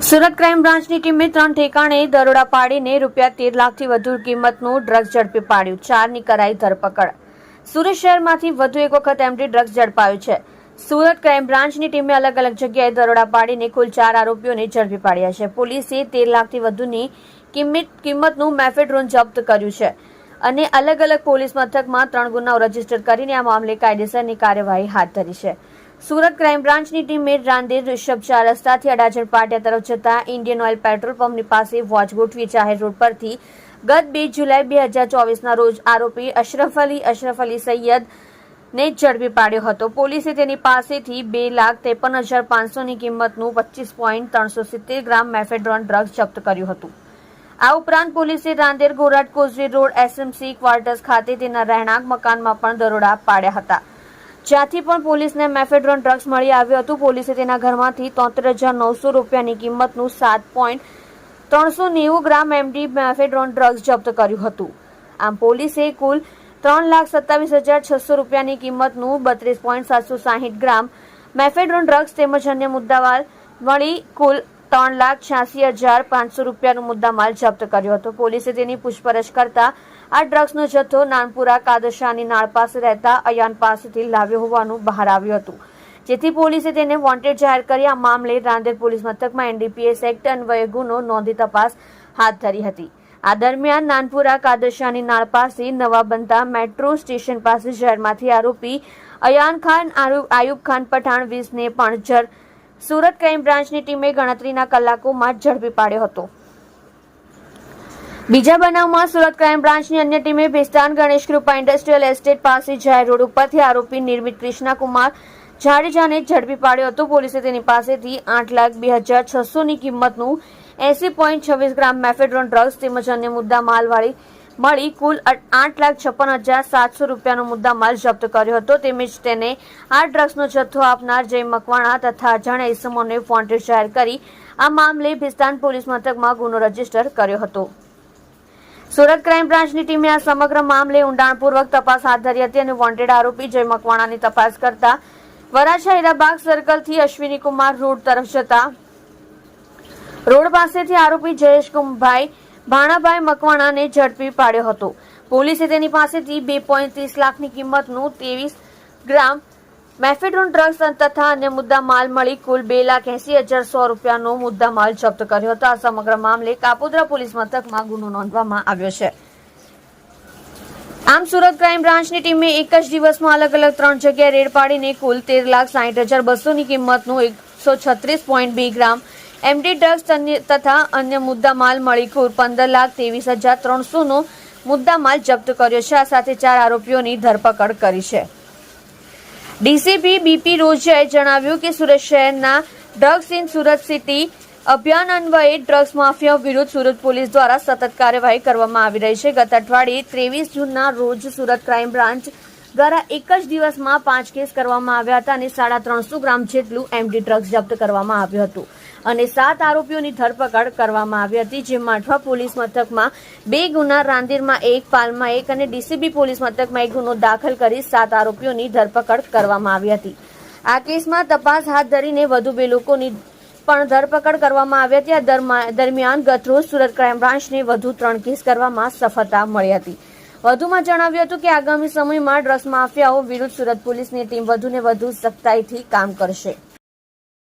Surat crime બ્રાન્ચની ટીમે 3 ઠેકાણે દરોડા પાડીને ₹13 લાખથી વધુ કિંમતનું ડ્રગ્સ ઝડપી પાડ્યું. 4ની કરાઈ ધરપકડ. સુરત શહેરમાંથી વધુ એક વખત એમડી ડ્રગ્સ ઝડપાયું છે. સુરત ક્રાઇમ બ્રાન્ચની ટીમે અલગ અલગ જગ્યાએ દરોડા પાડીને કુલ 4 આરોપીઓને ઝડપી પાડ્યા છે. પોલીસે 13 લાખથી વધુની કિંમતનું મેફેડ્રોન જપ્ત કર્યું છે અને અલગ અલગ પોલીસ મથકમાં 3 ગુનાઓ રજીસ્ટર કરીને આ મામલે કાયદેસરની કાર્યવાહી હાથ ધરી છે. સુરત ક્રાઇમ બ્રાન્ચની ટીમે રાંદેર રિષભ રસ્તાથી અડાજણ પાટિયા તરફ જતા ઇન્ડિયન ઓઇલ પેટ્રોલ પંપની પાસે વોચ ગોઠવી જાહેર રોડ પરથી ગત 2 જુલાઈ 2024ના રોજ આરોપી અશરફ અલી સૈયદ ને ઝડપી પાડ્યો હતો. પોલીસે તેની પાસેથી 2,53,500ની કિંમતનું 25.370 ગ્રામ મેફેડ્રોન ડ્રગ્સ જપ્ત કર્યું હતું. આ ઉપરાંત પોલીસે Rander Gorat causeway road SMC quarters ખાતે તેના રહેણાંક મકાનમાં પણ દરોડા પાડ્યા હતા, જ્યાંથી પણ પોલીસને મેફેડ્રોન ડ્રગ્સ મળી આવ્યું હતું. પોલીસે તેના ઘરમાંથી 73,900 રૂપિયાની કિંમતનું 7.390 ગ્રામ એમડી મેફેડ્રોન ડ્રગ્સ જપ્ત કર્યું હતું. આમ પોલીસે કુલ 3,27,600 રૂપિયાની કિંમતનું 32.760 ગ્રામ મેફેડ્રોન ડ્રગ્સ તેમજ અન્ય મુદ્દામાલ મળી કુલ 3,86,500 રૂપિયાનો મુદ્દામાલ જપ્ત કર્યો હતો. પોલીસે તેની પૂછપરછ કરતા આ ડ્રગ્સનો જથ્થો નાનપુરા કાદરશાહની નાળ પાસે રહેતા અયાન પાસેથી લાવ્યો હોવાનું બહાર આવ્યું હતું, જેથી પોલીસે તેને વોન્ટેડ જાહેર કરી આ મામલે રાંદેર પોલીસ મથકમાં એનડીપીએસ એક્ટ અન્વયે ગુનો નોંધી તપાસ હાથ ધરી હતી. આ દરમિયાન નાનપુરા કાદરશાહની નાળ પાસે નવા બનતા મેટ્રો સ્ટેશન પાસે શહેરમાંથી આરોપી અયાન ખાન આયુબ ખાન પઠાણ 20ને પણ સુરત ક્રાઇમ બ્રાન્ચની ટીમે ગણતરીના કલાકોમાં ઝડપી પાડ્યો હતો. બીજા બનાવમાં સુરત ક્રાઇમ બ્રાન્ચની અન્ય ટીમે ભેસ્તાન ગણેશ કૃપા ઇન્ડસ્ટ્રીયલ એસ્ટેટ પાસે જાહેર રોડ ઉપરથી આરોપી નિર્મિત કૃષ્ણાકુમાર જાડેજાને ઝડપી પાડ્યો હતો. પોલીસે તેની પાસેથી 8,02,600ની કિંમતનું 80.26 ગ્રામ મેફેડ્રોન ડ્રગ્સ તેમજ અન્ય મુદ્દામાલ મળી કુલ 8,56,700 રૂપિયાનો મુદ્દામાલ જપ્ત કર્યો હતો. તેમજ તેને આ ડ્રગ્સનો જથ્થો આપનાર જય મકવાણા તથા અજાણ્યા ઇસમોને વોન્ટેડ જાહેર કરી આ મામલે ભેસ્તાન પોલીસ મથકમાં ગુનો રજીસ્ટર કર્યો હતો. સુરત ક્રાઇમ બ્રાન્ચની ટીમે આ સમગ્ર મામલે ઊંડાણપૂર્વક તપાસ હાથ ધરી હતી અને વોન્ટેડ આરોપી જય મકવાણાની તપાસ કરતા વરાછા હીરાબાગ સર્કલથી અશ્વિની કુમાર રોડ તરફ જતા રોડ પાસેથી આરોપી જયેશભાઈ ભાણાભાઈ મકવાણાને ઝડપી પાડ્યો હતો. પોલીસે તેની પાસેથી 2.30 લાખની કિંમતનું 23 ગ્રામ મેફેડ્રોન ડ્રગ્સ તથા અન્ય મુદ્દામાલ મળી કુલ 2,80,100 રૂપિયાનો મુદ્દામાલ જપ્ત કર્યો હતો. આ સમગ્ર મામલે કાપોદ્રા પોલીસ મથકમાં ગુનો નોંધવામાં આવ્યો છે. આમ સુરત ક્રાઇમ બ્રાન્ચની ટીમે એક જ દિવસમાં અલગ અલગ 3 જગ્યાએ રેડ પાડીને કુલ 13,60,200ની કિંમતનું 136.2 ગ્રામ એમડી ડ્રગ્સ તથા અન્ય મુદ્દામાલ મળી કુલ 15,23,300નો મુદ્દામાલ જપ્ત કર્યો છે. આ સાથે 4 આરોપીઓની ધરપકડ કરી છે. ડીસીપી બીપી રોઝિયાએ જણાવ્યું કે સુરત શહેરના ડ્રગ્સ ઇન સુરત સિટી અભિયાન અન્વયે ડ્રગ્સ માફિયા વિરુદ્ધ સુરત પોલીસ દ્વારા સતત કાર્યવાહી કરવામાં આવી રહી છે. ગત અઠવાડિયે 23 જૂનના રોજ સુરત ક્રાઇમ બ્રાન્ચ દ્વારા એક જ દિવસમાં 5 કેસ કરવામાં આવ્યા હતા અને 350 ગ્રામ જેટલું એમડી ડ્રગ્સ જપ્ત કરવામાં આવ્યું હતું અને 7 આરોપીઓની ધરપકડ કરવામાં આવી હતી, જેમાં અઠવા પોલીસ મથકમાં 2 ગુના, રાંદેરમાં 1, પાલમાં 1 અને ડીસીબી પોલીસ મથકમાં 1 ગુનો દાખલ કરી 7 આરોપીઓની ધરપકડ કરવામાં આવી હતી. આ કેસમાં તપાસ હાથ ધરીને વધુ 2 લોકોની પણ ધરપકડ કરવામાં આવી હતી. આ દરમિયાન ગતરોજ સુરત ક્રાઇમ બ્રાન્ચને વધુ 3 કેસ કરવામાં સફળતા મળી હતી. વધુમાં જણાવ્યું હતું કે આગામી સમયમાં ડ્રગ્સ માફિયાઓ વિરુદ્ધ સુરત પોલીસની ટીમ વધુને વધુ સખ્તાઈથી કામ કરશે.